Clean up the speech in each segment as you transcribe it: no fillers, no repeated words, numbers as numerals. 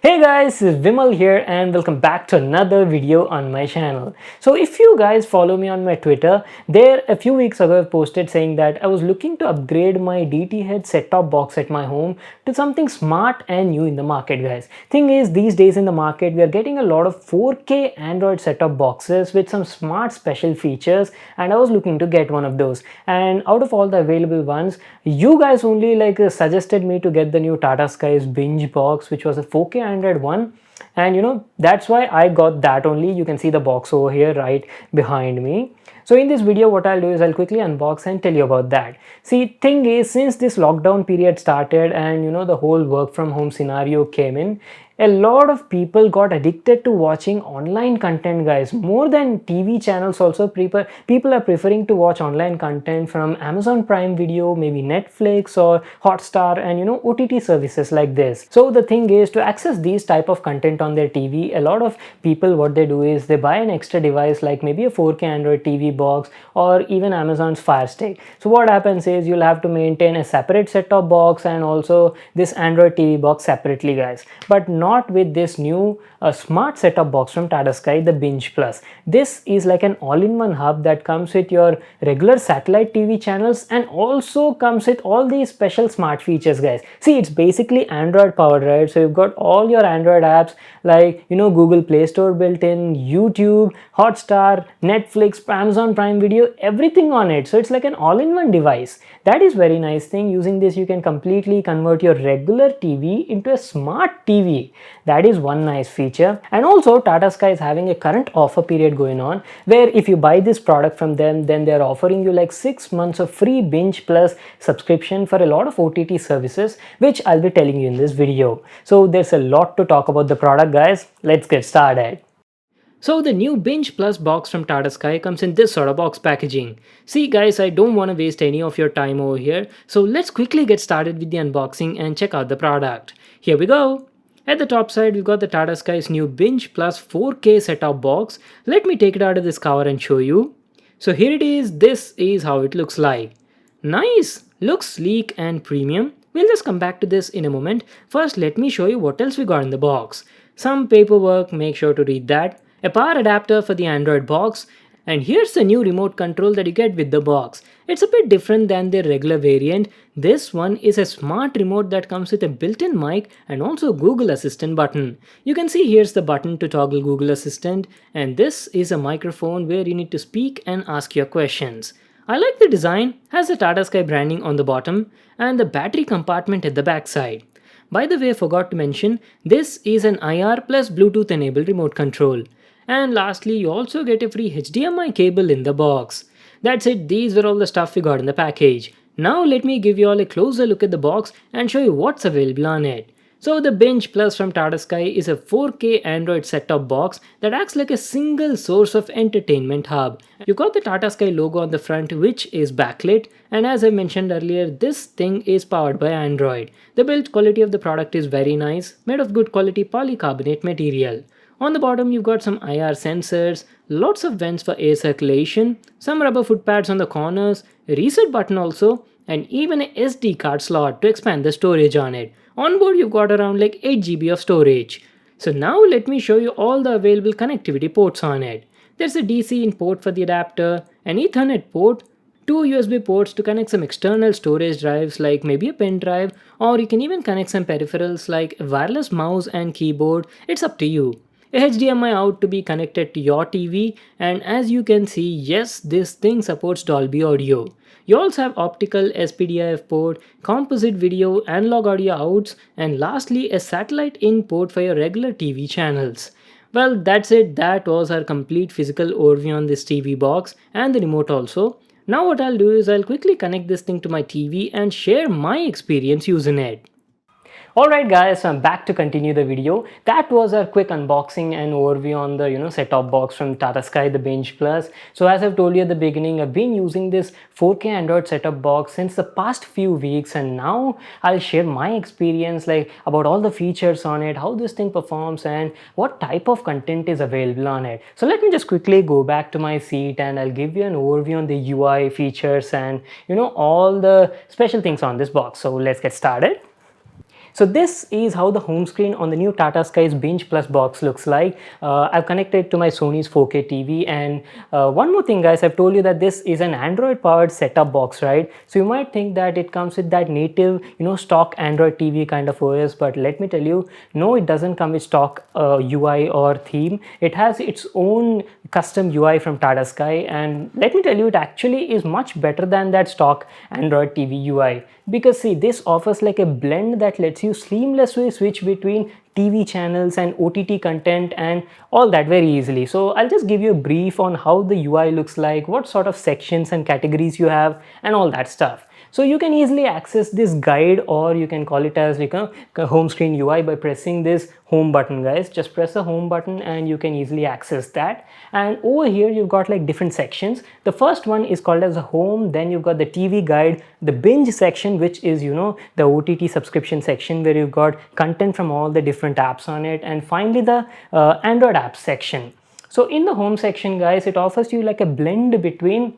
Hey guys, it's Vimal here and welcome back to another video on my channel. So if you guys follow me on my Twitter, there a few weeks ago I posted saying that I was looking to upgrade my DTH set-top box at my home to something smart and new in the market, guys. Thing is, these days in the market we are getting a lot of 4K Android set-top boxes with some smart special features, and I was looking to get one of those. And out of all the available ones, you guys only suggested me to get the new Tata Sky's Binge box, which was a 4K Android one, and that's why I got that only. You can see the box over here right behind me. So in this video what I'll do is I'll quickly unbox and tell you about that. See, thing is, since this lockdown period started and the whole work from home scenario came in, a lot of people got addicted to watching online content, guys. More than TV channels also, people are preferring to watch online content from Amazon Prime Video, maybe Netflix or Hotstar, and OTT services like this. So the thing is, to access these type of content on their TV, a lot of people, what they do is they buy an extra device like maybe a 4K Android TV box or even Amazon's Fire Stick. So what happens is you'll have to maintain a separate set-top box and also this Android TV box separately, guys. But not with this new smart set-top box from Tata Sky, the Binge Plus. This is like an all-in-one hub that comes with your regular satellite TV channels and also comes with all these special smart features, guys. See, it's basically Android powered, right? So you've got all your Android apps like Google Play Store built in, YouTube, Hotstar, Netflix, Amazon Prime Video, everything on it. So it's like an all-in-one device. That is very nice thing. Using this you can completely convert your regular TV into a smart TV. That is one nice feature. And also Tata Sky is having a current offer period going on, where if you buy this product from them, then they're offering you like 6 months of free Binge Plus subscription for a lot of OTT services, which I'll be telling you in this video. So there's a lot to talk about the product, guys. Let's get started. So the new Binge Plus box from Tata Sky comes in this sort of box packaging. See guys, I don't want to waste any of your time over here, so let's quickly get started with the unboxing and check out the product. Here we go. At the top side, we've got the Tata Sky's new Binge Plus 4K set-top box. Let me take it out of this cover and show you. So here it is. This is how it looks like. Nice! Looks sleek and premium. We'll just come back to this in a moment. First, let me show you what else we got in the box. Some paperwork, make sure to read that. A power adapter for the Android box, and here's the new remote control that you get with the box. It's a bit different than their regular variant. This one is a smart remote that comes with a built-in mic and also Google Assistant button. You can see here's the button to toggle Google Assistant, and this is a microphone where you need to speak and ask your questions. I like the design, has the Tata Sky branding on the bottom and the battery compartment at the back side. By the way, I forgot to mention, this is an IR plus Bluetooth enabled remote control. And lastly, you also get a free HDMI cable in the box. That's it, these were all the stuff we got in the package. Now let me give you all a closer look at the box and show you what's available on it. So the Binge Plus from Tata Sky is a 4K Android set-top box that acts like a single source of entertainment hub. You got the Tata Sky logo on the front, which is backlit, and as I mentioned earlier, this thing is powered by Android. The build quality of the product is very nice, made of good quality polycarbonate material. On the bottom you've got some IR sensors, lots of vents for air circulation, some rubber foot pads on the corners, a reset button also, and even a SD card slot to expand the storage on it. On board you've got around like 8 GB of storage. So now let me show you all the available connectivity ports on it. There's a DC in port for the adapter, an Ethernet port, two USB ports to connect some external storage drives like maybe a pen drive, or you can even connect some peripherals like a wireless mouse and keyboard. It's up to you. A HDMI out to be connected to your TV, and as you can see, yes, this thing supports Dolby Audio. You also have optical SPDIF port, composite video, analog audio outs, and lastly a satellite in port for your regular TV channels. Well, that's it. That was our complete physical overview on this TV box and the remote also. Now what I'll do is I'll quickly connect this thing to my TV and share my experience using it. Alright guys, so I'm back to continue the video. That was our quick unboxing and overview on the set-top box from Tata Sky, the Binge Plus. So as I've told you at the beginning, I've been using this 4K Android set-top box since the past few weeks, and now I'll share my experience like about all the features on it, how this thing performs and what type of content is available on it. So let me just quickly go back to my seat and I'll give you an overview on the UI features and all the special things on this box. So let's get started. So this is how the home screen on the new Tata Sky's Binge Plus box looks like. I've connected to my Sony's 4K TV, and one more thing guys, I've told you that this is an Android powered setup box, right? So you might think that it comes with that native, stock Android TV kind of OS, but let me tell you, no, it doesn't come with stock UI or theme. It has its own custom UI from Tata Sky, and let me tell you, it actually is much better than that stock Android TV UI, because see, this offers like a blend that lets you seamlessly switch between TV channels and OTT content and all that very easily. So I'll just give you a brief on how the UI looks like, what sort of sections and categories you have, and all that stuff. So you can easily access this guide, or you can call it as like a home screen UI by pressing this home button, guys. Just press the home button and you can easily access that. And over here you've got like different sections. The first one is called as a home, then you've got the TV guide, the binge section, which is the OTT subscription section where you've got content from all the different apps on it, and finally the Android apps section. So in the home section, guys, it offers you like a blend between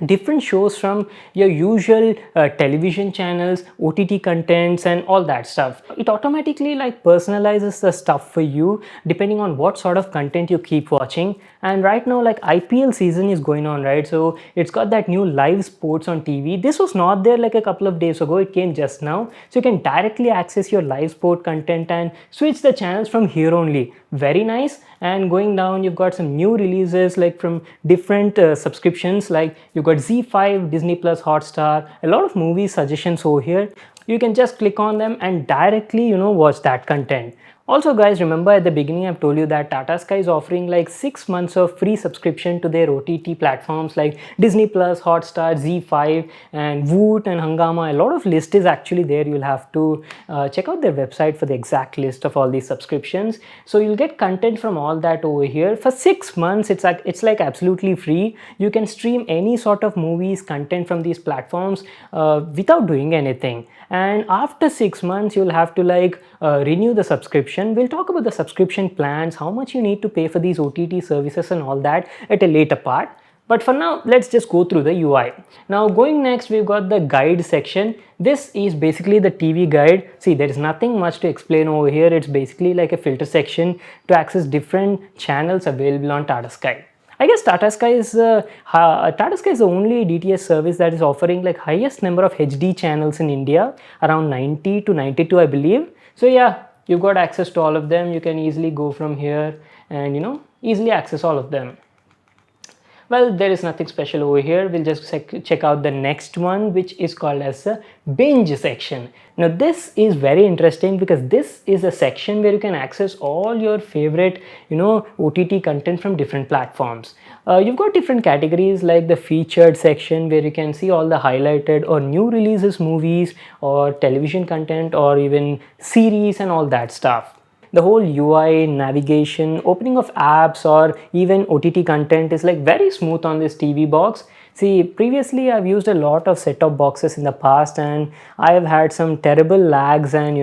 different shows from your usual television channels, OTT contents, and all that stuff. It automatically like personalizes the stuff for you depending on what sort of content you keep watching. And right now, like IPL season is going on, right? So it's got that new live sports on TV. This was not there like a couple of days ago, it came just now. So you can directly access your live sport content and switch the channels from here only. Very nice. And going down, you've got some new releases like from different subscriptions, like you've got ZEE5, Disney Plus, Hotstar, a lot of movie suggestions over here. You can just click on them and directly watch that content. Also guys, remember at the beginning I've told you that Tata Sky is offering like 6 months of free subscription to their OTT platforms like Disney Plus, Hotstar, ZEE5, and Voot and Hungama. A lot of list is actually there. You'll have to check out their website for the exact list of all these subscriptions. So you'll get content from all that over here. For 6 months, it's like absolutely free. You can stream any sort of movies, content from these platforms without doing anything. And after 6 months, you'll have to like renew the subscription. We'll talk about the subscription plans, how much you need to pay for these OTT services and all that at a later part. But for now, let's just go through the UI. Now going next, we've got the guide section. This is basically the TV guide. See, there is nothing much to explain over here. It's basically like a filter section to access different channels available on Tata Sky. I guess Tata Sky is the only DTH service that is offering like highest number of HD channels in India, around 90 to 92 I believe. So yeah, you've got access to all of them. You can easily go from here and easily access all of them. Well, there is nothing special over here. We'll just check out the next one, which is called as a binge section. Now this is very interesting because this is a section where you can access all your favorite OTT content from different platforms. You've got different categories like the featured section where you can see all the highlighted or new releases, movies or television content or even series and all that stuff. The whole UI, navigation, opening of apps or even OTT content is like very smooth on this TV box. See, previously I've used a lot of set-top boxes in the past and I've had some terrible lags and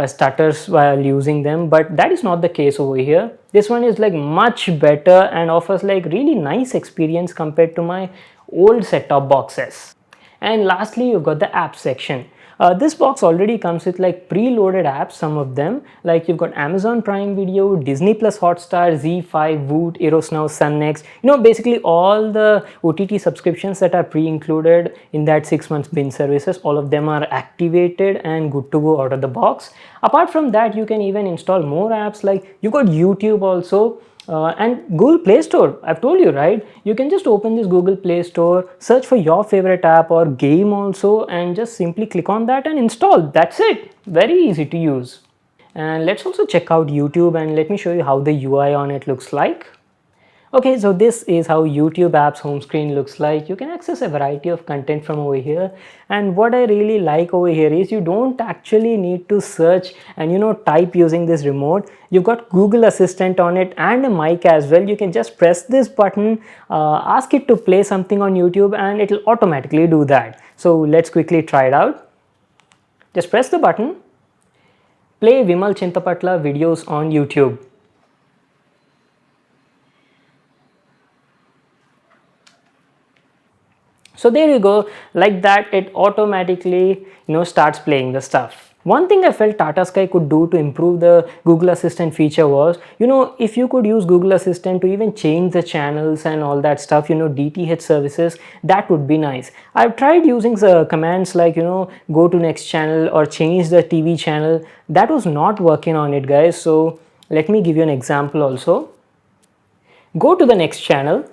stutters while using them, but that is not the case over here. This one is like much better and offers like really nice experience compared to my old set-top boxes. And lastly, you've got the app section. This box already comes with like preloaded apps, some of them, like you've got Amazon Prime Video, Disney Plus Hotstar, ZEE5, Voot, Eros Now, Sun Next, basically all the OTT subscriptions that are pre-included in that 6 months binge services, all of them are activated and good to go out of the box. Apart from that, you can even install more apps, like you've got YouTube also. And Google Play Store, I've told you, right? You can just open this Google Play Store, search for your favorite app or game also, and just simply click on that and install. That's it. Very easy to use. And let's also check out YouTube and let me show you how the UI on it looks like. Okay, so this is how YouTube app's home screen looks like. You can access a variety of content from over here, and what I really like over here is you don't actually need to search and type using this remote. You've got Google Assistant on it and a mic as well. You can just press this button, ask it to play something on YouTube and it'll automatically do that. So let's quickly try it out. Just press the button, play Vimal Chintapatla videos on YouTube. So there you go, like that it automatically starts playing the stuff. One thing I felt Tata Sky could do to improve the Google Assistant feature was, if you could use Google Assistant to even change the channels and all that stuff, DTH services, that would be nice. I've tried using the commands like, go to next channel or change the TV channel. That was not working on it, guys. So let me give you an example also. Go to the next channel.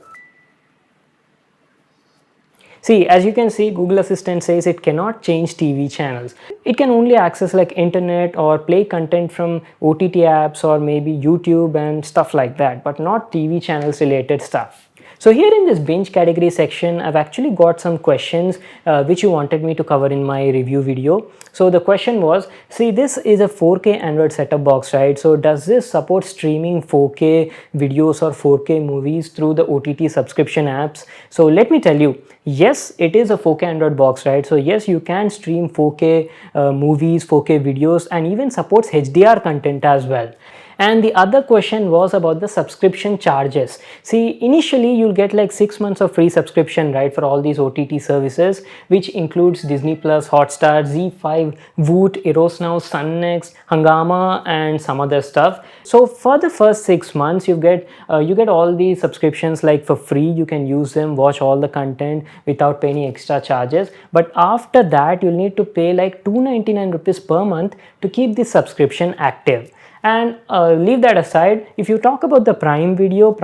See, as you can see, Google Assistant says it cannot change TV channels. It can only access like internet or play content from OTT apps or maybe YouTube and stuff like that, but not TV channels related stuff. So here in this binge category section, I've actually got some questions which you wanted me to cover in my review video. So the question was, see, this is a 4K Android set-top box, right? So does this support streaming 4K videos or 4K movies through the OTT subscription apps? So let me tell you, yes, it is a 4K Android box, right? So yes, you can stream 4K movies, 4K videos, and even supports HDR content as well. And the other question was about the subscription charges. See, initially you'll get like 6 months of free subscription, right, for all these OTT services, which includes Disney Plus, Hotstar, ZEE5, Voot, Eros Now, Sun Next, Hungama, and some other stuff. So for the first 6 months, you get all these subscriptions like for free. You can use them, watch all the content without paying any extra charges. But after that, you'll need to pay like 299 rupees per month to keep this subscription active. And leave that aside, if you talk about the Prime Video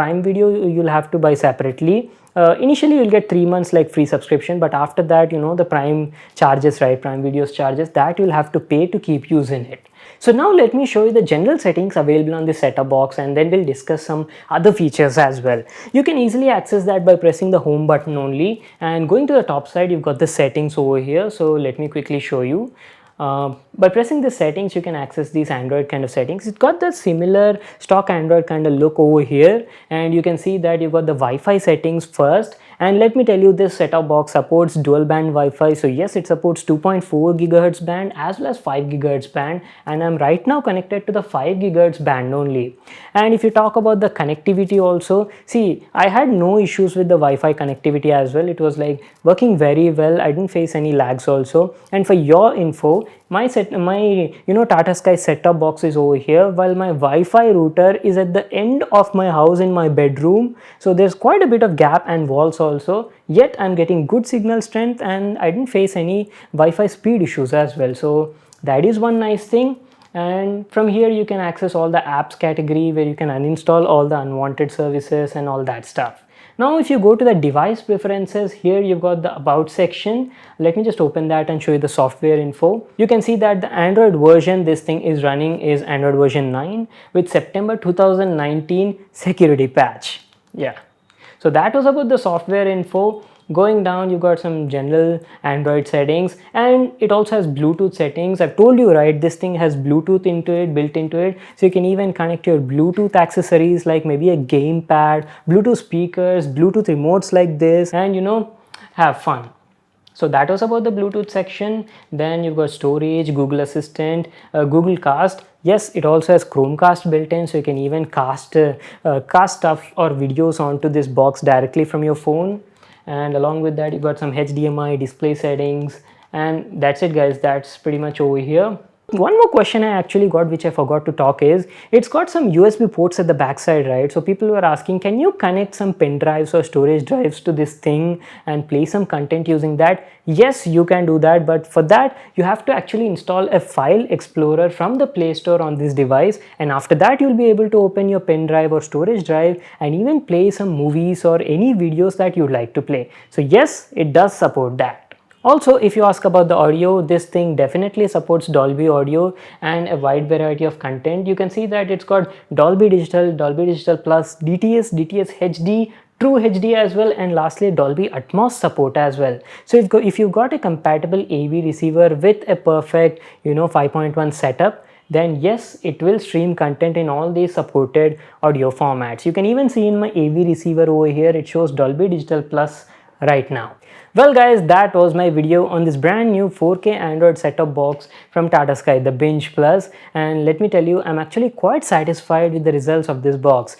you'll have to buy separately. Initially you'll get 3 months like free subscription, but after that, the Prime charges, right, Prime Videos charges, that you'll have to pay to keep using it. So now let me show you the general settings available on the set-top box, and then we'll discuss some other features as well. You can easily access that by pressing the home button only, and going to the top side, you've got the settings over here. So let me quickly show you. By pressing the settings, you can access these Android kind of settings. It's got the similar stock Android kind of look over here, and you can see that you've got the Wi-Fi settings first. And let me tell you, this set-top box supports dual band Wi-Fi. So yes, it supports 2.4 gigahertz band as well as 5 gigahertz band, and I'm right now connected to the 5 gigahertz band only. And if you talk about the connectivity also, see, I had no issues with the Wi-Fi connectivity as well. It was like working very well. I didn't face any lags also. And for your info, my Tata Sky set-top box is over here, while my Wi-Fi router is at the end of my house in my bedroom. So there's quite a bit of gap and walls also, yet I'm getting good signal strength and I didn't face any Wi-Fi speed issues as well. So that is one nice thing. And from here you can access all the apps category where you can uninstall all the unwanted services and all that stuff. Now if you go to the device preferences, here you've got the about section. Let me just open that and show you the software info. You can see that the Android version this thing is running is Android version 9 with September 2019 security patch. Yeah, so that was about the software info. Going down, you got some general Android settings, and it also has Bluetooth settings. I've told you, right, this thing has Bluetooth built into it, so you can even connect your Bluetooth accessories like maybe a gamepad, Bluetooth speakers, Bluetooth remotes like this, and have fun. So that was about the Bluetooth section. Then you've got storage, Google Assistant, Google Cast. Yes, it also has Chromecast built in, so you can even cast stuff or videos onto this box directly from your phone. And along with that, you got some HDMI display settings, and that's it, guys. That's pretty much over here. One more question I actually got, which I forgot to talk, is it's got some USB ports at the backside, right? So people were asking, can you connect some pen drives or storage drives to this thing and play some content using that? Yes, you can do that, but for that you have to actually install a file explorer from the Play Store on this device, and after that you'll be able to open your pen drive or storage drive and even play some movies or any videos that you'd like to play. So yes, it does support that. Also, if you ask about the audio, this thing definitely supports Dolby Audio and a wide variety of content. You can see that it's got Dolby Digital, Dolby Digital Plus, DTS, DTS HD, True HD as well, and lastly Dolby Atmos support as well. So if you've got a compatible AV receiver with a perfect 5.1 setup, then yes, it will stream content in all these supported audio formats. You can even see in my AV receiver over here, it shows Dolby Digital Plus right now. Well guys, that was my video on this brand new 4K Android set-top box from Tata Sky, the Binge Plus, and let me tell you, I'm actually quite satisfied with the results of this box.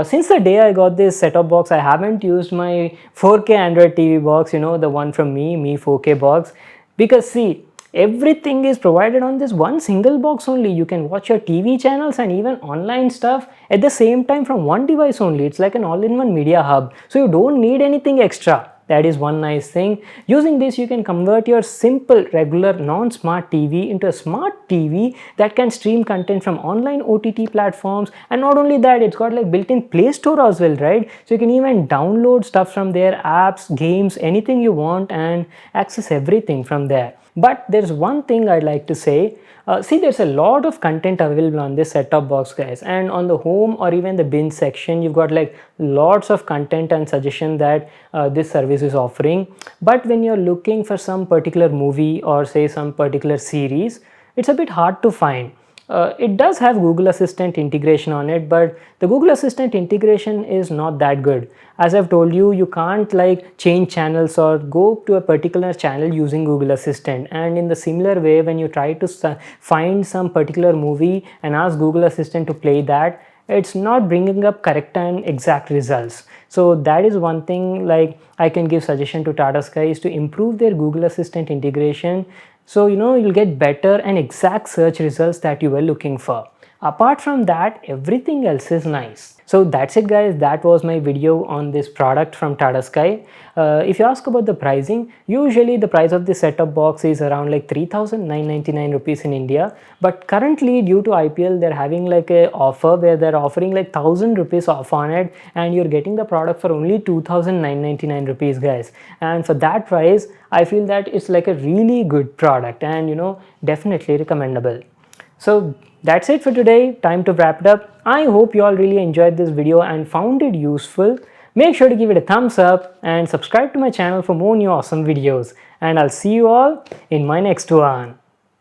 Since the day I got this set-top box, I haven't used my 4K Android TV box, the one from Mi 4K box, because see, Everything is provided on this one single box only. You can watch your TV channels and even online stuff at the same time from one device only. It's like an all-in-one media hub, so you don't need anything extra. That is one nice thing. Using this, you can convert your simple regular non-smart TV into a smart TV that can stream content from online OTT platforms. And not only that, it's got like built-in Play Store as well, right? So you can even download stuff from there, apps, games, anything you want, and access everything from there. But there's one thing I'd like to say. See, there's a lot of content available on this set-top box, guys, and on the home or even the bin section, you've got like lots of content and suggestion that this service is offering. But when you're looking for some particular movie or say some particular series, it's a bit hard to find. It does have Google Assistant integration on it, but the Google Assistant integration is not that good. As I've told you, you can't like change channels or go to a particular channel using Google Assistant. And in the similar way, when you try to find some particular movie and ask Google Assistant to play that, it's not bringing up correct and exact results. So that is one thing like I can give suggestion to Tata Sky is to improve their Google Assistant integration. So you'll get better and exact search results that you were looking for. Apart from that, everything else is nice. So that's it, guys. That was my video on this product from Tata Sky. If you ask about the pricing, usually the price of the set-top box is around like 3,999 rupees in India. But currently, due to IPL, they're having like a offer where they're offering like 1,000 rupees off on it, and you're getting the product for only 2,999 rupees, guys. And for that price, I feel that it's like a really good product and definitely recommendable. So that's it for today. Time to wrap it up. I hope you all really enjoyed this video and found it useful. Make sure to give it a thumbs up and subscribe to my channel for more new awesome videos. And I'll see you all in my next one.